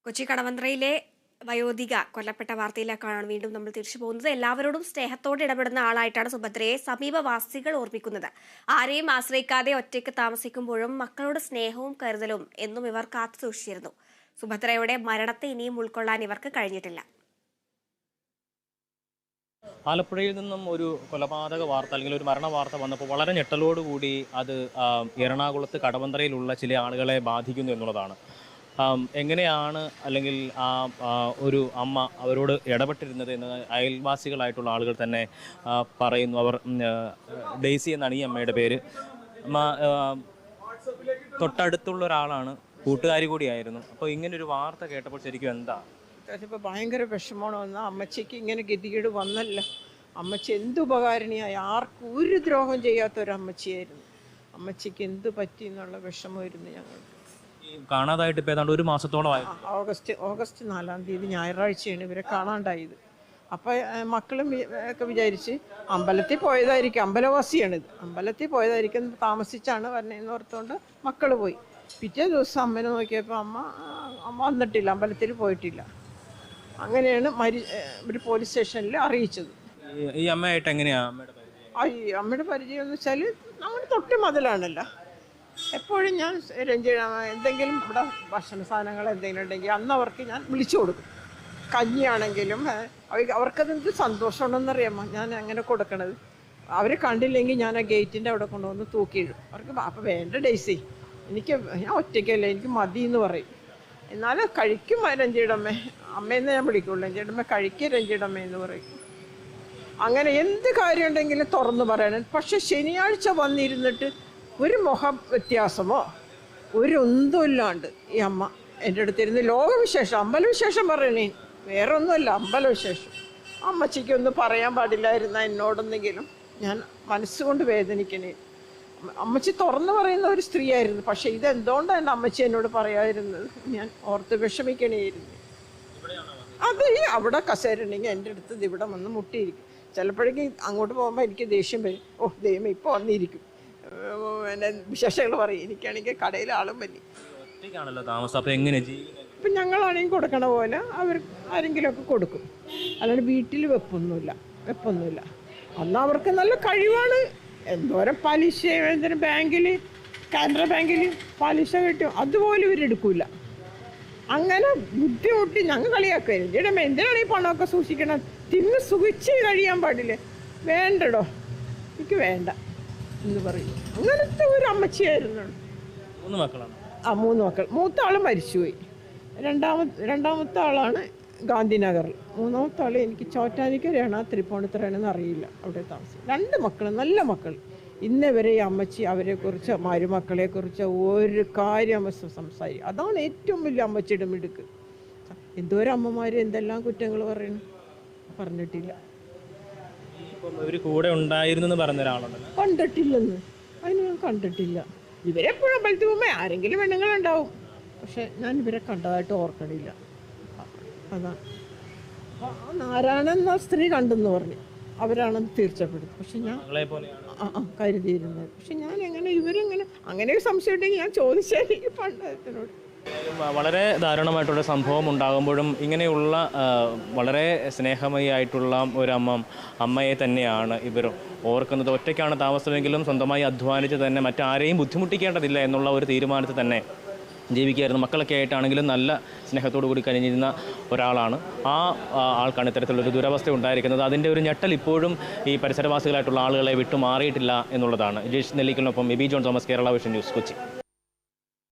കൊച്ചി കടവന്ത്രയിലെ വയോധിക കൊല്ലപ്പെട്ട വാർത്തയിലേക്കാണ് വീണ്ടും നമ്മൾ തിരിച്ചു പോകുന്നത്. എല്ലാവരോടും സ്നേഹത്തോടെ ഇടപെടുന്ന ആളായിട്ടാണ് സുഭദ്രയെ സമീപവാസികൾ ഓർമ്മിക്കുന്നത്. ആരെയും ആശ്രയിക്കാതെ ഒറ്റയ്ക്ക് താമസിക്കുമ്പോഴും മക്കളുടെ സ്നേഹവും കരുതലും എന്നും ഇവർ കാത്തു സൂക്ഷിച്ചിരുന്നു. സുഭദ്രയുടെ മരണത്തെ ഇനിയും ഉൾക്കൊള്ളാൻ ഇവർക്ക് കഴിഞ്ഞിട്ടില്ല. ആലപ്പുഴയിൽ നിന്നും ഒരു കൊലപാതക വാർത്ത അല്ലെങ്കിൽ ഒരു മരണ വാർത്ത വന്നപ്പോൾ വളരെ ഞെട്ടലോടുകൂടി അത് എറണാകുളത്ത് കടവന്ത്രയിലുള്ള ചില ആളുകളെ ബാധിക്കുന്നു എന്നുള്ളതാണ്. എങ്ങനെയാണ് അല്ലെങ്കിൽ ഒരു അമ്മ അവരോട് ഇടപെട്ടിരുന്നത് എന്ന് അയൽവാസികളായിട്ടുള്ള ആളുകൾ തന്നെ പറയുന്നു. അവർ ഡെയ്സി എന്നാണ് ഈ അമ്മയുടെ പേര്. അമ്മ തൊട്ടടുത്തുള്ള ഒരാളാണ്, കൂട്ടുകാരി കൂടിയായിരുന്നു. അപ്പോൾ ഇങ്ങനൊരു വാർത്ത കേട്ടപ്പോൾ ശരിക്കും എന്താ? ഇപ്പോൾ ഭയങ്കര വിഷമമാണ് വന്നാൽ അമ്മച്ചിക്ക് ഇങ്ങനെ ഗതികേട് വന്നല്ല. അമ്മച്ചി എന്ത് ഉപകാരണിയായി, ആർക്കും ഒരു ദ്രോഹം ചെയ്യാത്തൊരമ്മച്ചിയായിരുന്നു. അമ്മച്ചിക്ക് എന്ത് പറ്റി എന്നുള്ള വിഷമമായിരുന്നു ഞങ്ങൾക്ക്. കാണാതായിട്ട് ഇപ്പോൾ ഏതാണ്ട് ഒരു മാസത്തോളമായി. ഓഗസ്റ്റ് 4-ാം തീയതി ഞായറാഴ്ചയാണ് ഇവരെ കാണാണ്ടായത്. അപ്പോൾ മക്കളും ഒക്കെ വിചാരിച്ച് അമ്പലത്തിൽ പോയതായിരിക്കും, അമ്പലവാസിയാണിത്, അമ്പലത്തിൽ പോയതായിരിക്കും, താമസിച്ചാണ് വരണേന്ന് ഓർത്തുകൊണ്ട് മക്കൾ പോയി. പിറ്റേ ദിവസം അമ്മനെ നോക്കിയപ്പോൾ അമ്മ വന്നിട്ടില്ല, അമ്പലത്തിൽ പോയിട്ടില്ല. അങ്ങനെയാണ് ഒരു പോലീസ് സ്റ്റേഷനിൽ അറിയിച്ചത്. ഈ അമ്മയായിട്ട് എങ്ങനെയാ അമ്മയുടെ പരിചയം എന്ന് വെച്ചാൽ നമ്മുടെ തൊട്ട് മതിലാണല്ലോ. എപ്പോഴും ഞാൻ എന്തെങ്കിലും ഇവിടെ ഭക്ഷണ സാധനങ്ങൾ എന്തെങ്കിലും ഉണ്ടെങ്കിൽ അന്ന് അവർക്ക് ഞാൻ വിളിച്ചു കൊടുക്കും. കഞ്ഞിയാണെങ്കിലും അവർക്കതെന്ത് സന്തോഷമുണ്ടെന്നറിയാമോ ഞാൻ അങ്ങനെ കൊടുക്കണത്. അവർ കണ്ടില്ലെങ്കിൽ ഞാൻ ആ ഗേറ്റിൻ്റെ അവിടെ കൊണ്ടുവന്ന് തൂക്കിയിടും. അവർക്ക് അപ്പം വേണ്ട ഡേയ്സി, ഞാൻ ഒറ്റയ്ക്കല്ല, എനിക്ക് മതി എന്ന് പറയും. എന്നാലും കഴിക്കും രഞ്ജിയുടെ അമ്മയെന്ന് ഞാൻ വിളിക്കുള്ളൂ. രഞ്ജിയുടെ അമ്മ കഴിക്കുക രഞ്ജിയുടെ അമ്മ എന്ന് പറയും. അങ്ങനെ എന്ത് കാര്യം ഉണ്ടെങ്കിലും തുറന്നു പറയണം. പക്ഷെ ശനിയാഴ്ച വന്നിരുന്നിട്ട് ഒരു മുഖ വ്യത്യാസമോ ഒരു ഒന്നുമില്ലാണ്ട് ഈ അമ്മ എൻ്റെ അടുത്തിരുന്ന് ലോകവിശേഷം, അമ്പലവിശേഷം പറയണേ, വേറെ ഒന്നുമല്ല, അമ്പലവിശേഷം. അമ്മച്ചിക്കൊന്നും പറയാൻ പാടില്ലായിരുന്ന എന്നോടൊന്നെങ്കിലും ഞാൻ മനസ്സുകൊണ്ട് വേദനിക്കണേ. അമ്മച്ചി തുറന്നു പറയുന്ന ഒരു സ്ത്രീയായിരുന്നു. പക്ഷെ ഇതെന്തുകൊണ്ടാണ് അമ്മച്ചി എന്നോട് പറയാതിരുന്നത് ഞാൻ ഓർത്ത് വിഷമിക്കണേയിരുന്നു. അത് അവിടെ കസേരണ്ടെങ്കിൽ എൻ്റെ അടുത്ത് ഇവിടെ വന്ന് മുട്ടിയിരിക്കും. ചിലപ്പോഴേക്കും അങ്ങോട്ട് പോകുമ്പോൾ എനിക്ക് ദേഷ്യം വരും. ദൈവം ഇപ്പോൾ വന്നിരിക്കും, എൻ്റെ വിശേഷങ്ങൾ പറയും. എനിക്കാണെങ്കിൽ കടയിൽ ആളും വലിയ. ഇപ്പം ഞങ്ങളാണെങ്കിൽ കൊടുക്കണ പോലെ അവർ ആരെങ്കിലുമൊക്കെ കൊടുക്കും. അല്ലാണ്ട് വീട്ടിൽ വെപ്പൊന്നുമില്ല. അന്ന് അവർക്ക് നല്ല കഴിവാണ്. എന്തോരം പലിശ എന്തിനും ബാങ്കിൽ, കാനറ ബാങ്കിൽ പലിശ കിട്ടും, അതുപോലെ ഇവരെടുക്കില്ല. അങ്ങനെ ബുദ്ധിമുട്ടി ഞങ്ങൾ കളിയാക്കുമായിരുന്നു. ചേട്ടമ്മ എന്തിനാണ് ഈ പണമൊക്കെ സൂക്ഷിക്കണം, തിന്ന് സുഖിച്ച് കഴിയാൻ പാടില്ലേ? വേണ്ടടോ, എനിക്ക് വേണ്ട എന്ന് പറയും. അങ്ങനത്തെ ഒരു അമ്മച്ചിയായിരുന്നു. 3 മക്കളാണ്. 3 മക്കൾ. മൂത്ത ആൾ മരിച്ചുപോയി. രണ്ടാമത്തെ ആളാണ് ഗാന്ധിനഗറിൽ. 3ാമത്തെ ആൾ എനിക്ക് ചോറ്റാനിക്കരയാണോ തൃപ്പൂണിത്തുറയാണെന്ന് അറിയില്ല, അവിടെ താമസിക്കും. 2 മക്കൾ, നല്ല മക്കൾ. ഇന്നവരെ ഈ അമ്മച്ചി അവരെക്കുറിച്ച്, മരുമക്കളെക്കുറിച്ച് ഒരു കാര്യം അമ്മ സംസാരിക്കും. അതാണ് ഏറ്റവും വലിയ അമ്മച്ചിയുടെ മിടുക്ക്. എന്തോരം അമ്മമാർ എന്തെല്ലാം കുറ്റങ്ങൾ പറഞ്ഞിട്ടില്ല. കൂടെ ഉണ്ടായിരുന്നു പറഞ്ഞ ഒരാളുണ്ടല്ലോ, കണ്ടിട്ടില്ലെന്ന്. അതിന് ഞാൻ കണ്ടിട്ടില്ല. ഇവരെപ്പോഴും അമ്പലത്തിൽ പോകുമ്പോൾ ആരെങ്കിലും പെണ്ണുങ്ങളുണ്ടാവും, പക്ഷെ ഞാൻ ഇവരെ കണ്ടതായിട്ട് ഓർക്കണില്ല. അതാ നാരായണൻ എന്ന സ്ത്രീ കണ്ടെന്ന് പറഞ്ഞു, അവരാണെന്ന് തീർച്ചപ്പെടുത്തും. പക്ഷെ ഞാൻ കരുതിയിരുന്നത്. പക്ഷെ ഞാൻ ഇവരെങ്ങനെ അങ്ങനെ സംശയം ഉണ്ടെങ്കിൽ ഞാൻ ചോദിച്ചാൽ പണ്ടത്തിനോട്. വളരെ ദാരുണമായിട്ടുള്ള സംഭവം ഉണ്ടാകുമ്പോഴും ഇങ്ങനെയുള്ള വളരെ സ്നേഹമയായിട്ടുള്ള അമ്മയെ തന്നെയാണ് ഇവർ ഓർക്കുന്നത്. ഒറ്റയ്ക്കാണ് താമസമെങ്കിലും സ്വന്തമായി അധ്വാനിച്ച് തന്നെ മറ്റാരെയും ബുദ്ധിമുട്ടിക്കേണ്ടതില്ല എന്നുള്ള ഒരു തീരുമാനത്തിൽ തന്നെ ജീവിക്കുകയായിരുന്നു. മക്കളൊക്കെ ആയിട്ടാണെങ്കിലും നല്ല സ്നേഹത്തോടു കൂടി കഴിഞ്ഞിരുന്ന ഒരാളാണ്. ആൾക്കാണ് ഇത്തരത്തിലുള്ളൊരു ദുരവസ്ഥ ഉണ്ടായിരിക്കുന്നത്. അതിൻ്റെ ഒരു ഞെട്ടൽ ഇപ്പോഴും ഈ പരിസരവാസികളായിട്ടുള്ള ആളുകളെ വിട്ടുമാറിയിട്ടില്ല എന്നുള്ളതാണ്. ജേഷ് നെല്ലിക്കലിനൊപ്പം B John Thomas, Kerala vision news, Kochi.